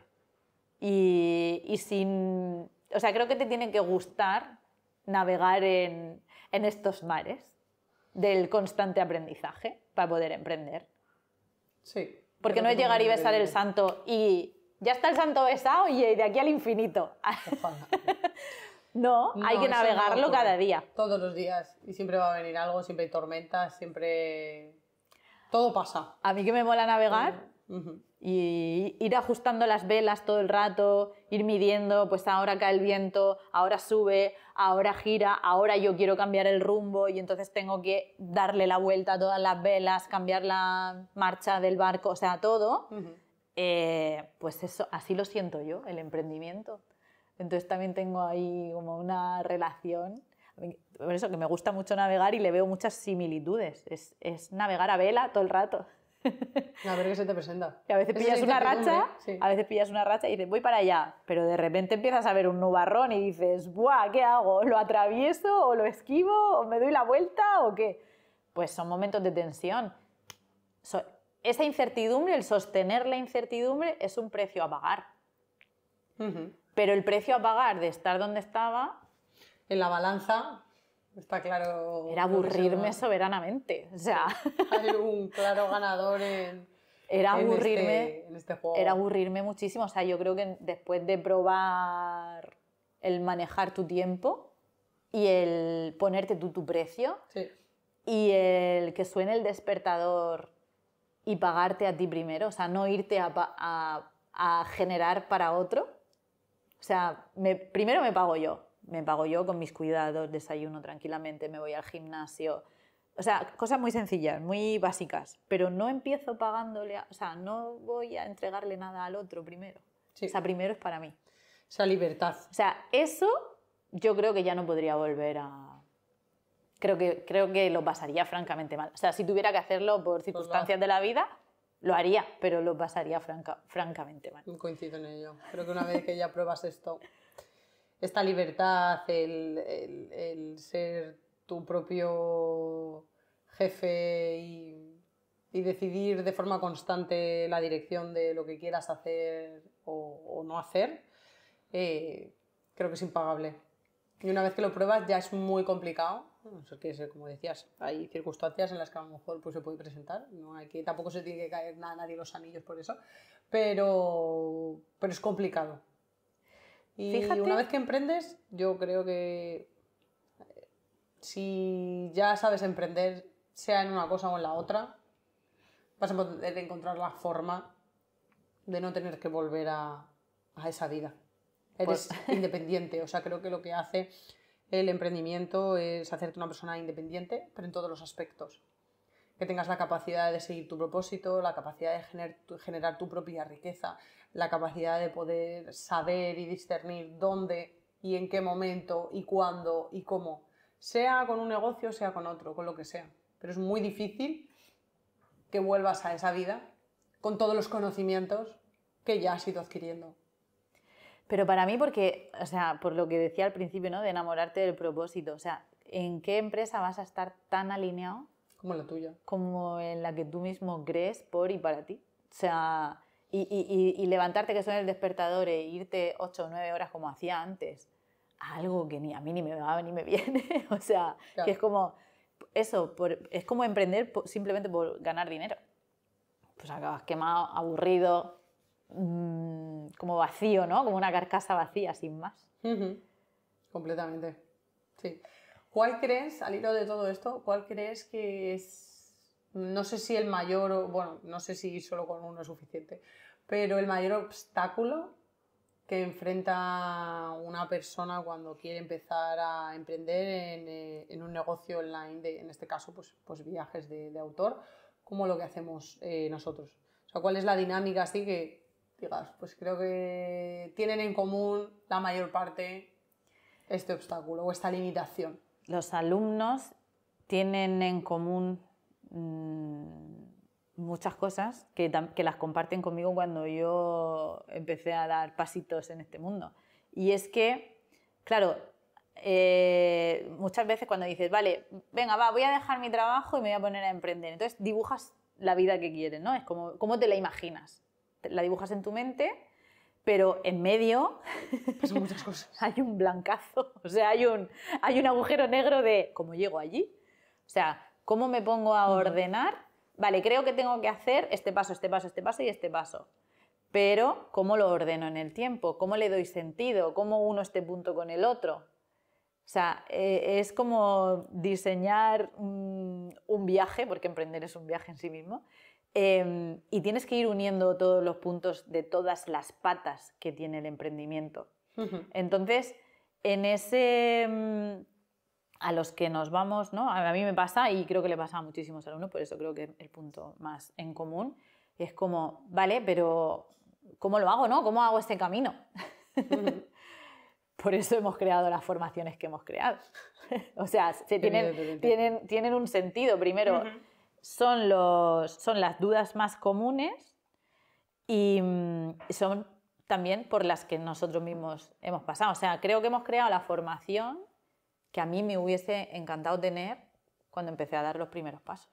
O sea, creo que te tiene que gustar navegar en estos mares del constante aprendizaje para poder emprender. Sí. Porque no es llegar y besar el santo y ya está el santo besado y de aquí al infinito. No, hay que navegarlo cada día. Todos los días. Y siempre va a venir algo, siempre hay tormentas, siempre... Todo pasa. A mí que me mola navegar y ir ajustando las velas todo el rato, ir midiendo, pues ahora cae el viento, ahora sube, ahora gira, ahora yo quiero cambiar el rumbo y entonces tengo que darle la vuelta a todas las velas, cambiar la marcha del barco, o sea, todo. Pues eso, así lo siento yo, el emprendimiento. Entonces también tengo ahí como una relación, por eso que me gusta mucho navegar y le veo muchas similitudes. Es navegar a vela todo el rato. A ver qué se te presenta. Y a veces pillas una racha, sí. A veces pillas una racha y dices, voy para allá, pero de repente empiezas a ver un nubarrón y dices, ¡buah! ¿Qué hago? ¿Lo atravieso o lo esquivo o me doy la vuelta o qué? Pues son momentos de tensión. Esa incertidumbre, el sostener la incertidumbre es un precio a pagar. Pero el precio a pagar de estar donde estaba... En la balanza, está claro... Era aburrirme soberanamente. O sea... Hay un claro ganador en este juego. Era aburrirme muchísimo. O sea, yo creo que después de probar el manejar tu tiempo y el ponerte tú tu precio sí. y el que suene el despertador y pagarte a ti primero, o sea, no irte a generar para otro. O sea, primero me pago yo con mis cuidados, desayuno tranquilamente, me voy al gimnasio. O sea, cosas muy sencillas, muy básicas, pero no empiezo pagándole, o sea, no voy a entregarle nada al otro primero. Sí. O sea, primero es para mí. Esa libertad. O sea, eso yo creo que ya no podría volver a... Creo que lo pasaría francamente mal. O sea, si tuviera que hacerlo por circunstancias de la vida, lo haría, pero lo pasaría francamente mal. Coincido en ello. Creo que una vez que ya pruebas esto, esta libertad, el ser tu propio jefe y decidir de forma constante la dirección de lo que quieras hacer o no hacer, creo que es impagable. Y una vez que lo pruebas ya es muy complicado. No sé qué es, como decías, hay circunstancias en las que a lo mejor pues, se puede presentar. Tampoco se tiene que caer a nadie los anillos por eso, pero es complicado. Y fíjate, una vez que emprendes, yo creo que si ya sabes emprender, sea en una cosa o en la otra, vas a poder encontrar la forma de no tener que volver a esa vida. Eres independiente, o sea, creo que lo que hace el emprendimiento es hacerte una persona independiente, pero en todos los aspectos. Que tengas la capacidad de seguir tu propósito, la capacidad de generar tu propia riqueza, la capacidad de poder saber y discernir dónde y en qué momento y cuándo y cómo. Sea con un negocio, sea con otro, con lo que sea. Pero es muy difícil que vuelvas a esa vida con todos los conocimientos que ya has ido adquiriendo. Pero para mí, porque, o sea, por lo que decía al principio, ¿no? De enamorarte del propósito. O sea, ¿en qué empresa vas a estar tan alineado? Como en la tuya. Como en la que tú mismo crees por y para ti. O sea, y levantarte que suene el despertador e irte 8 o 9 horas como hacía antes. Algo que ni a mí ni me va ni me viene. O sea, claro. Que es como... eso, es como emprender simplemente por ganar dinero. Pues acabas quemado, aburrido, como vacío, ¿no? Como una carcasa vacía, sin más. Completamente, sí. ¿Cuál crees, al hilo de todo esto, cuál crees que es, no sé si el mayor, bueno, no sé si solo con uno es suficiente, pero el mayor obstáculo que enfrenta una persona cuando quiere empezar a emprender en un negocio online, en este caso, pues viajes de autor, como lo que hacemos nosotros? O sea, ¿cuál es la dinámica así que digas, pues creo que tienen en común la mayor parte este obstáculo o esta limitación? Los alumnos tienen en común muchas cosas que las comparten conmigo cuando yo empecé a dar pasitos en este mundo. Y es que, claro, muchas veces cuando dices, vale, venga, voy a dejar mi trabajo y me voy a poner a emprender. Entonces dibujas la vida que quieres, ¿no? Es como, ¿cómo te la imaginas? La dibujas en tu mente, pero en medio Son muchas cosas. hay un blancazo, o sea, hay un agujero negro de ¿cómo llego allí? O sea, ¿cómo me pongo a ordenar? Vale, creo que tengo que hacer este paso, este paso, este paso y este paso. Pero, ¿cómo lo ordeno en el tiempo? ¿Cómo le doy sentido? ¿Cómo uno este punto con el otro? O sea, es como diseñar un viaje, porque emprender es un viaje en sí mismo, y tienes que ir uniendo todos los puntos de todas las patas que tiene el emprendimiento. Entonces, en ese... a los que nos vamos, ¿no? A mí me pasa, y creo que le pasa a muchísimos alumnos, por eso creo que el punto más en común es como, vale, pero ¿cómo lo hago, no? ¿Cómo hago este camino? Por eso hemos creado las formaciones que hemos creado. O sea, tienen un sentido. Primero, son las dudas más comunes y son también por las que nosotros mismos hemos pasado. O sea, creo que hemos creado la formación que a mí me hubiese encantado tener cuando empecé a dar los primeros pasos.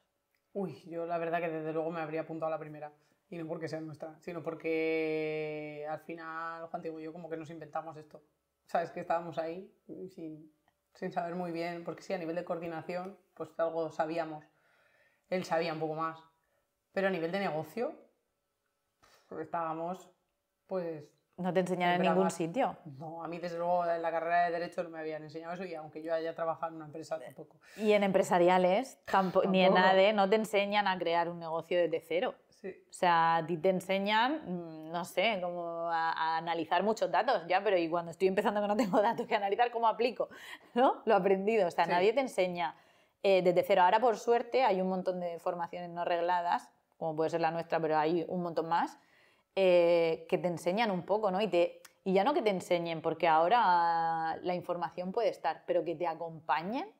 Uy, yo la verdad que desde luego me habría apuntado a la primera. Y no porque sea nuestra, sino porque al final, Juan Diego y yo como que nos inventamos esto. Sabes que estábamos ahí sin saber muy bien, porque sí, a nivel de coordinación, pues algo sabíamos. Él sabía un poco más. Pero a nivel de negocio, estábamos, pues... ¿No te enseñan en ningún sitio? No, a mí desde luego en la carrera de Derecho no me habían enseñado eso, y aunque yo haya trabajado en una empresa tampoco. Y en empresariales, ni en ADE, no te enseñan a crear un negocio desde cero. Sí. O sea, a ti te enseñan, no sé, como a analizar muchos datos, ya, pero y cuando estoy empezando que no tengo datos que analizar, ¿cómo aplico? ¿No? Lo aprendido. O sea, nadie te enseña desde cero. Ahora, por suerte, hay un montón de formaciones no regladas, como puede ser la nuestra, pero hay un montón más, que te enseñan un poco, ¿no? Y ya no que te enseñen, porque ahora la información puede estar, pero que te acompañen.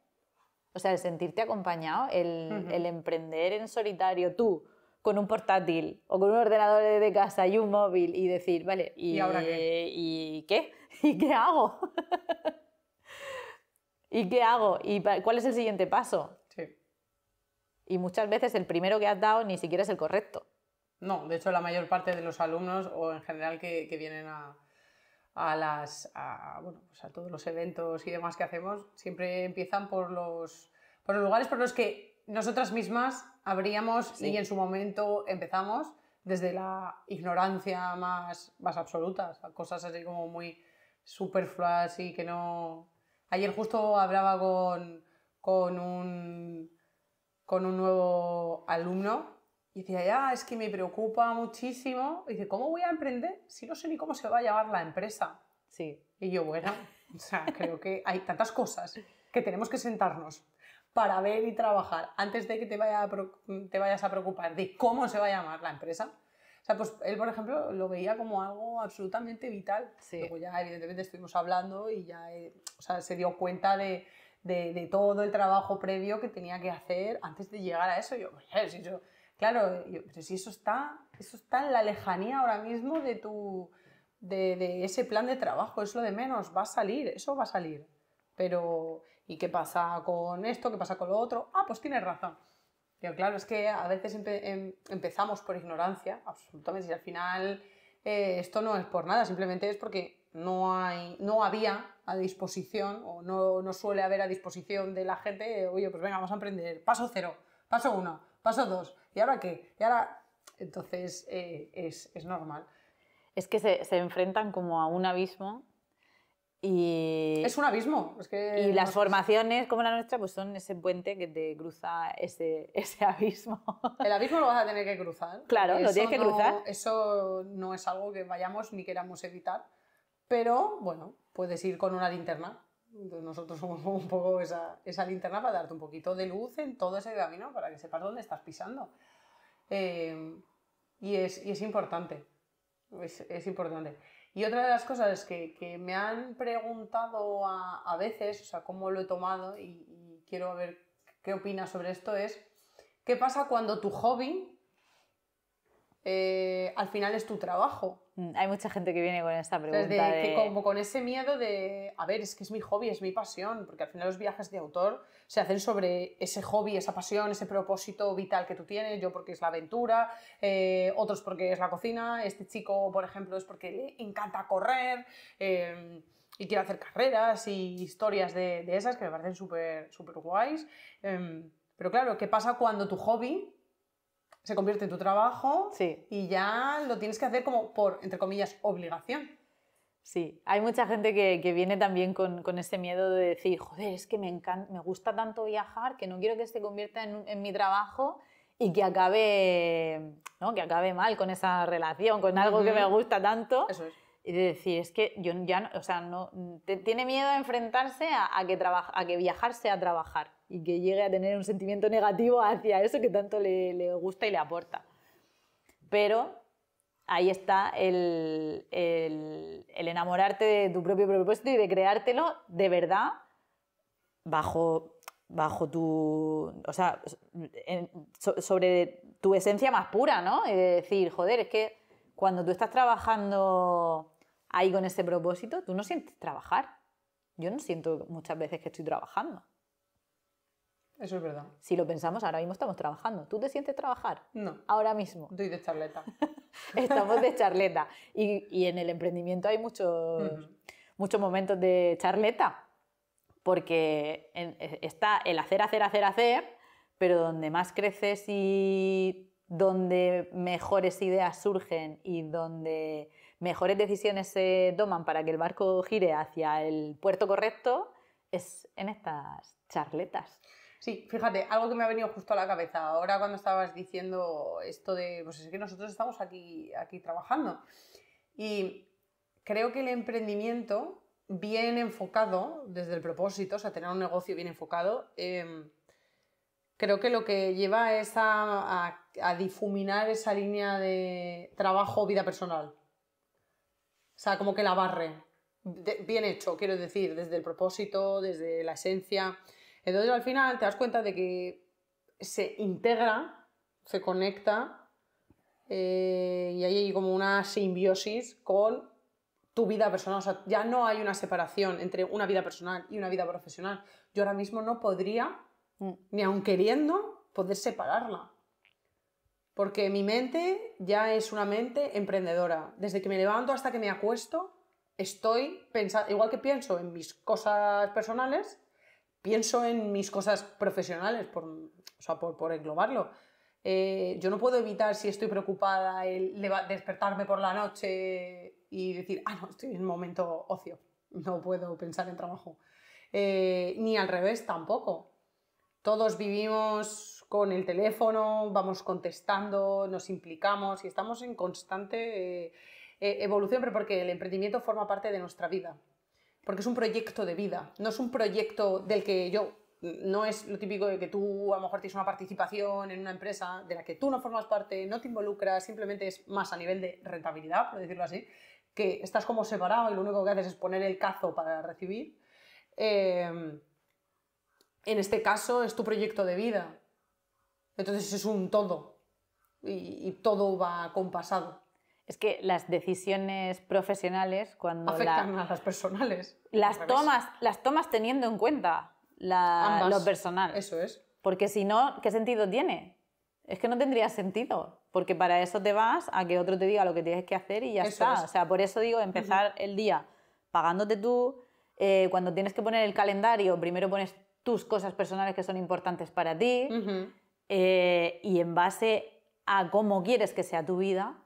O sea, el sentirte acompañado, el emprender en solitario, tú, con un portátil o con un ordenador de casa y un móvil y decir, vale, ¿Y ahora qué? ¿Y qué? ¿Y qué hago? ¿Y qué hago? ¿Y cuál es el siguiente paso? Sí. Y muchas veces el primero que has dado ni siquiera es el correcto. No, de hecho la mayor parte de los alumnos o en general que vienen bueno, pues a todos los eventos y demás que hacemos, siempre empiezan por los lugares por los que nosotras mismas abríamos y en su momento empezamos desde la ignorancia más absoluta, o sea, cosas así como muy superfluas y que no... Ayer justo hablaba con un nuevo alumno y decía, ya, es que me preocupa muchísimo. Y dice, ¿cómo voy a emprender si no sé ni cómo se va a llamar la empresa? Sí. Y yo, bueno, o sea, creo que hay tantas cosas que tenemos que sentarnos para ver y trabajar antes de que te vayas a preocupar de cómo se va a llamar la empresa. O sea, pues él, por ejemplo, lo veía como algo absolutamente vital. Sí. Luego ya, evidentemente, estuvimos hablando y ya o sea, se dio cuenta de todo el trabajo previo que tenía que hacer antes de llegar a eso. Y yo, si eso, claro, pero si eso está en la lejanía ahora mismo de ese plan de trabajo, es lo de menos, va a salir, eso va a salir. Pero, ¿y qué pasa con esto? ¿Qué pasa con lo otro? Ah, pues tienes razón. Pero claro, es que a veces empezamos por ignorancia, absolutamente, y al final esto no es por nada, simplemente es porque no había a disposición, o no suele haber a disposición de la gente, oye, pues venga, vamos a emprender, paso 0, paso 1, paso 2, ¿y ahora qué? Y ahora... Entonces es normal. Es que se enfrentan como a un abismo y... Es un abismo. Y las formaciones como la nuestra pues son ese puente que te cruza ese abismo. El abismo lo vas a tener que cruzar. Claro, lo tienes que cruzar. Eso no es algo que vayamos ni queramos evitar, pero bueno, puedes ir con una linterna. Entonces nosotros somos un poco esa linterna para darte un poquito de luz en todo ese camino, para que sepas dónde estás pisando. Y es importante. Es importante. Y otra de las cosas que me han preguntado a veces, o sea, cómo lo he tomado y quiero ver qué opinas sobre esto, es ¿qué pasa cuando tu hobby al final es tu trabajo? Hay mucha gente que viene con esta pregunta. O sea, que como con ese miedo de, a ver, es que es mi hobby, es mi pasión, porque al final los viajes de autor se hacen sobre ese hobby, esa pasión, ese propósito vital que tú tienes, yo porque es la aventura, otros porque es la cocina, este chico, por ejemplo, es porque le encanta correr y quiere hacer carreras y historias de esas que me parecen súper guays. Pero claro, ¿qué pasa cuando tu hobby se convierte en tu trabajo? Sí. Y ya lo tienes que hacer como por, entre comillas, obligación? Sí, hay mucha gente que viene también con ese miedo de decir, joder, es que me gusta tanto viajar que no quiero que se convierta en mi trabajo y que acabe, ¿no? Que acabe mal con esa relación, con algo que me gusta tanto. Eso es. Y de decir, es que yo ya, o sea, no, tiene miedo a enfrentarse a que viajar sea trabajar y que llegue a tener un sentimiento negativo hacia eso que tanto le gusta y le aporta. Pero ahí está el enamorarte de tu propio propósito y de creártelo de verdad bajo tu... O sea, sobre tu esencia más pura, ¿no? Y de decir, joder, es que cuando tú estás trabajando ahí con ese propósito, tú no sientes trabajar. Yo no siento muchas veces que estoy trabajando. Eso es verdad. Si lo pensamos, ahora mismo estamos trabajando. ¿Tú te sientes trabajar? No. Ahora mismo. Estoy de charleta. Estamos de charleta. Y en el emprendimiento hay muchos momentos de charleta. Porque está el hacer, pero donde más creces y donde mejores ideas surgen y donde mejores decisiones se toman para que el barco gire hacia el puerto correcto es en estas charletas. Sí, fíjate, algo que me ha venido justo a la cabeza ahora cuando estabas diciendo esto de, pues es que nosotros estamos aquí trabajando. Y creo que el emprendimiento bien enfocado desde el propósito, o sea, tener un negocio bien enfocado, creo que lo que lleva es a difuminar esa línea de trabajo-vida personal. O sea, como que la barre. Bien hecho, quiero decir, desde el propósito, desde la esencia. Entonces, al final te das cuenta de que se integra, se conecta y hay como una simbiosis con tu vida personal. O sea, ya no hay una separación entre una vida personal y una vida profesional. Yo ahora mismo no podría, ni aun queriendo, poder separarla. Porque mi mente ya es una mente emprendedora. Desde que me levanto hasta que me acuesto, estoy pensando, igual que pienso en mis cosas personales, pienso en mis cosas profesionales, por englobarlo. Yo no puedo evitar, si estoy preocupada, el despertarme por la noche y decir, no, estoy en un momento ocio, no puedo pensar en trabajo. Ni al revés tampoco. Todos vivimos con el teléfono, vamos contestando, nos implicamos y estamos en constante evolución, pero porque el emprendimiento forma parte de nuestra vida. Porque es un proyecto de vida, no es un proyecto del que no es lo típico de que tú a lo mejor tienes una participación en una empresa de la que tú no formas parte, no te involucras, simplemente es más a nivel de rentabilidad, por decirlo así, que estás como separado y lo único que haces es poner el cazo para recibir. En este caso es tu proyecto de vida, entonces es un todo y todo va compasado. Es que las decisiones profesionales cuando afectan a las personales. Las tomas teniendo en cuenta lo personal. Eso es. Porque si no, ¿qué sentido tiene? Es que no tendría sentido. Porque para eso te vas a que otro te diga lo que tienes que hacer y ya está. O sea, por eso digo, empezar el día pagándote tú, cuando tienes que poner el calendario, primero pones tus cosas personales que son importantes para ti y en base a cómo quieres que sea tu vida,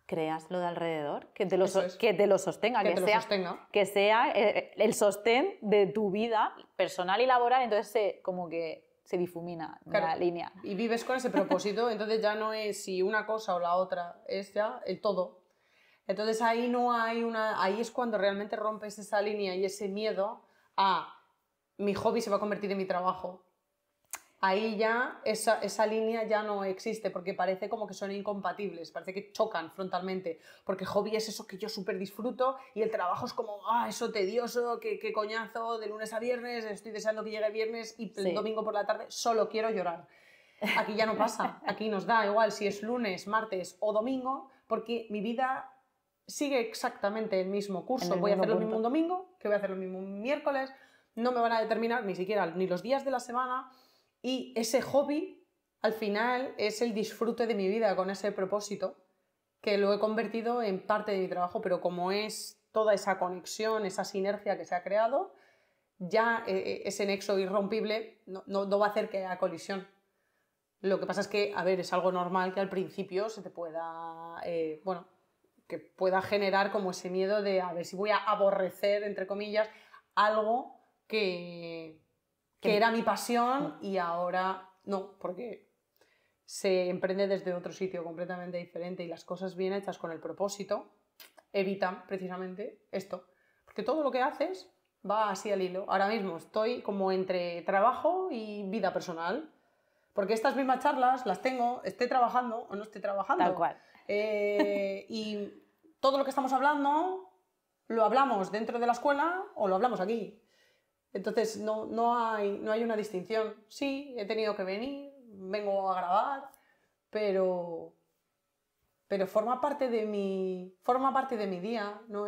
creas lo de alrededor, que te lo sostenga, que sea el sostén de tu vida personal y laboral, entonces como que se difumina la línea. Y vives con ese propósito, entonces ya no es si una cosa o la otra, es ya el todo. Entonces ahí no hay ahí es cuando realmente rompes esa línea y ese miedo a mi hobby se va a convertir en mi trabajo. Ahí ya esa línea ya no existe porque parece como que son incompatibles, parece que chocan frontalmente, porque hobby es eso que yo súper disfruto y el trabajo es como, eso tedioso, qué coñazo, de lunes a viernes, estoy deseando que llegue el viernes y el domingo por la tarde solo quiero llorar. Aquí ya no pasa, aquí nos da igual si es lunes, martes o domingo, porque mi vida sigue exactamente el mismo curso, voy a hacer lo mismo un domingo, que voy a hacer lo mismo un miércoles, no me van a determinar ni siquiera ni los días de la semana. Y ese hobby, al final, es el disfrute de mi vida con ese propósito, que lo he convertido en parte de mi trabajo, pero como es toda esa conexión, esa sinergia que se ha creado, ya ese nexo irrompible no va a hacer que haya colisión. Lo que pasa es que, a ver, es algo normal que al principio se te pueda, que pueda generar como ese miedo de a ver si voy a aborrecer, entre comillas, algo que era mi pasión y ahora no, porque se emprende desde otro sitio completamente diferente y las cosas bien hechas con el propósito evitan precisamente esto. Porque todo lo que haces va así al hilo. Ahora mismo estoy como entre trabajo y vida personal, porque estas mismas charlas las tengo, esté trabajando o no esté trabajando. Tal cual. Y todo lo que estamos hablando lo hablamos dentro de la escuela o lo hablamos aquí. Entonces no hay una distinción. Sí, he tenido que venir, vengo a grabar, pero forma parte de mi día. No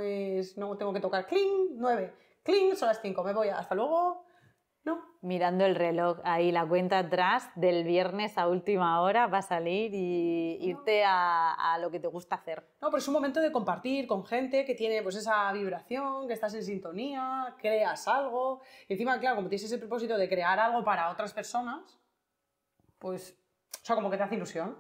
tengo que tocar cling, 9, cling, son las 5, me voy, hasta luego. No. Mirando el reloj, ahí la cuenta atrás del viernes a última hora va a salir y irte a lo que te gusta hacer. No, pero es un momento de compartir con gente que tiene pues esa vibración, que estás en sintonía, creas algo. Y encima, claro, como tienes ese propósito de crear algo para otras personas, pues, o sea, como que te hace ilusión.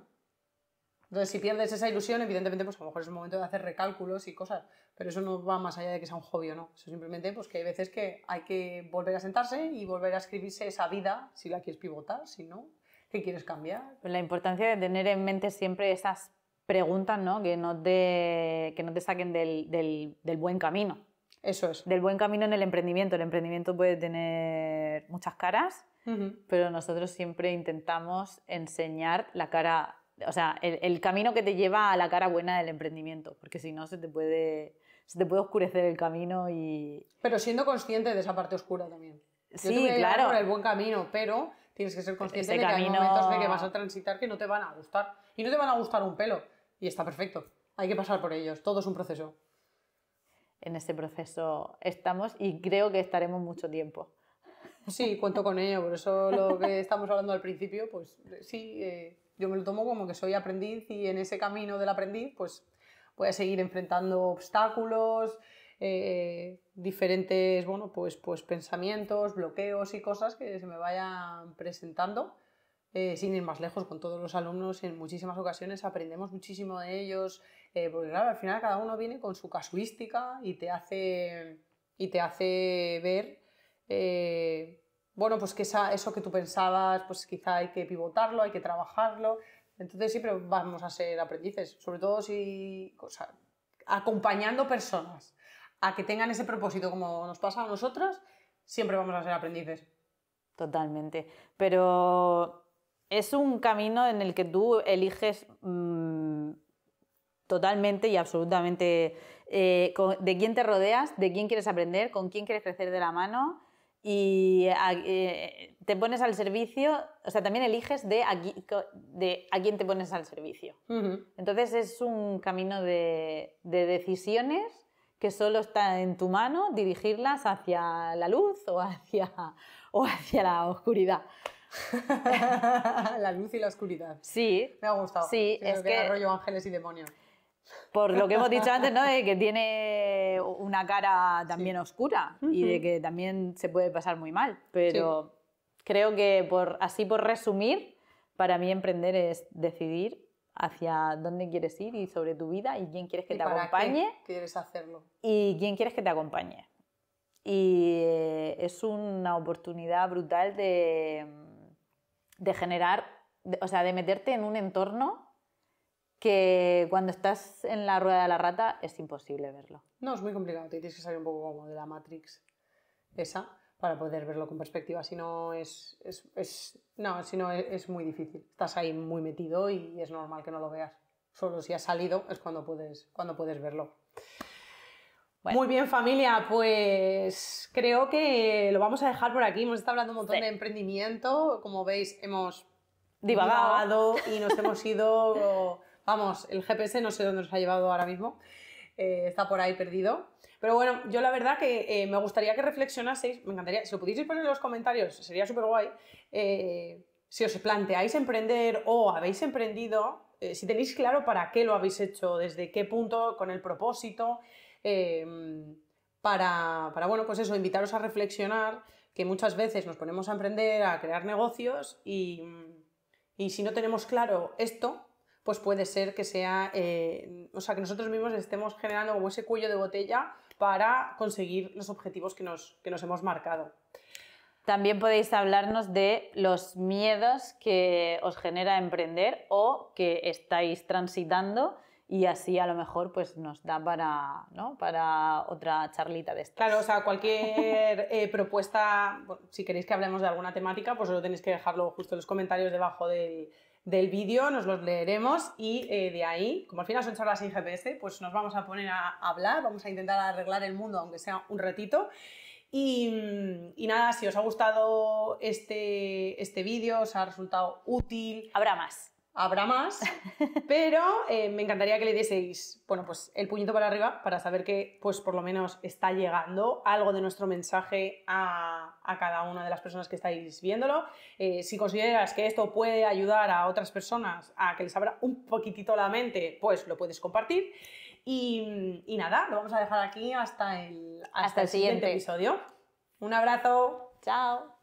Entonces, si pierdes esa ilusión, evidentemente, pues a lo mejor es un momento de hacer recálculos y cosas, pero eso no va más allá de que sea un hobby o no. Eso simplemente, pues que hay veces que hay que volver a sentarse y volver a escribirse esa vida, si la quieres pivotar, si no, ¿qué quieres cambiar? Pues la importancia de tener en mente siempre esas preguntas, ¿no? Que no te saquen del buen camino. Eso es. Del buen camino en el emprendimiento. El emprendimiento puede tener muchas caras, pero nosotros siempre intentamos enseñar la cara, o sea, el camino que te lleva a la cara buena del emprendimiento, porque si no se te puede oscurecer el camino y... Pero siendo consciente de esa parte oscura también. Sí, yo te voy a claro. llevar por el buen camino, pero tienes que ser consciente de que hay momentos de que vas a transitar que no te van a gustar. Y no te van a gustar un pelo. Y está perfecto. Hay que pasar por ellos. Todo es un proceso. En ese proceso estamos y creo que estaremos mucho tiempo. Sí, cuento con ello. Por eso lo que estamos hablando al principio, pues sí, yo me lo tomo como que soy aprendiz y en ese camino del aprendiz, pues voy a seguir enfrentando obstáculos, diferentes, bueno, pues pensamientos, bloqueos y cosas que se me vayan presentando. Sin ir más lejos, con todos los alumnos en muchísimas ocasiones aprendemos muchísimo de ellos, porque claro, al final cada uno viene con su casuística y te hace ver, bueno, pues que eso que tú pensabas, pues quizá hay que pivotarlo, hay que trabajarlo. Entonces siempre vamos a ser aprendices, sobre todo si, o sea, acompañando personas a que tengan ese propósito como nos pasa a nosotras, siempre vamos a ser aprendices. Totalmente, pero es un camino en el que tú eliges totalmente y absolutamente de quién te rodeas, de quién quieres aprender, con quién quieres crecer de la mano y te pones al servicio, o sea, también eliges de a quién te pones al servicio. Entonces es un camino de decisiones que solo está en tu mano dirigirlas hacia la luz o hacia la oscuridad. La luz y la oscuridad. Sí. Me ha gustado. Sí, es que rollo ángeles y demonios. Por lo que hemos dicho antes, ¿no? De que tiene una cara también oscura y de que también se puede pasar muy mal. Pero creo que por resumir, para mí emprender es decidir hacia dónde quieres ir y sobre tu vida y quién quieres que te acompañe. ¿Para qué quieres hacerlo? Y quién quieres que te acompañe. Y es una oportunidad brutal de generar, o sea, de meterte en un entorno que cuando estás en la rueda de la rata es imposible verlo. No, es muy complicado, te tienes que salir un poco como de la Matrix esa para poder verlo con perspectiva, si no es muy difícil. Estás ahí muy metido y es normal que no lo veas. Solo si has salido es cuando puedes verlo. Bueno. Muy bien, familia, pues creo que lo vamos a dejar por aquí. Hemos estado hablando un montón de emprendimiento. Como veis, hemos divagado y nos hemos ido... Vamos, el GPS no sé dónde nos ha llevado ahora mismo. Está por ahí perdido. Pero bueno, yo la verdad que me gustaría que reflexionaseis, me encantaría, si lo pudieseis poner en los comentarios, sería súper guay, si os planteáis emprender o habéis emprendido, si tenéis claro para qué lo habéis hecho, desde qué punto, con el propósito, para bueno, pues eso, invitaros a reflexionar, que muchas veces nos ponemos a emprender, a crear negocios y si no tenemos claro esto, pues puede ser que sea, o sea, que nosotros mismos estemos generando como ese cuello de botella para conseguir los objetivos que nos hemos marcado. También podéis hablarnos de los miedos que os genera emprender o que estáis transitando y así a lo mejor pues nos da para, ¿no? Para otra charlita de estas. Claro, o sea, cualquier propuesta, si queréis que hablemos de alguna temática, pues solo tenéis que dejarlo justo en los comentarios debajo del vídeo, nos los leeremos y de ahí, como al final son charlas sin GPS, pues nos vamos a poner a hablar, vamos a intentar arreglar el mundo, aunque sea un ratito. Y nada, si os ha gustado este vídeo, os ha resultado útil... Habrá más, pero me encantaría que le dieseis, bueno, pues el puñito para arriba para saber que pues por lo menos está llegando algo de nuestro mensaje a cada una de las personas que estáis viéndolo. Si consideras que esto puede ayudar a otras personas a que les abra un poquitito la mente, pues lo puedes compartir. Y nada, lo vamos a dejar aquí hasta el siguiente episodio. Un abrazo. Chao.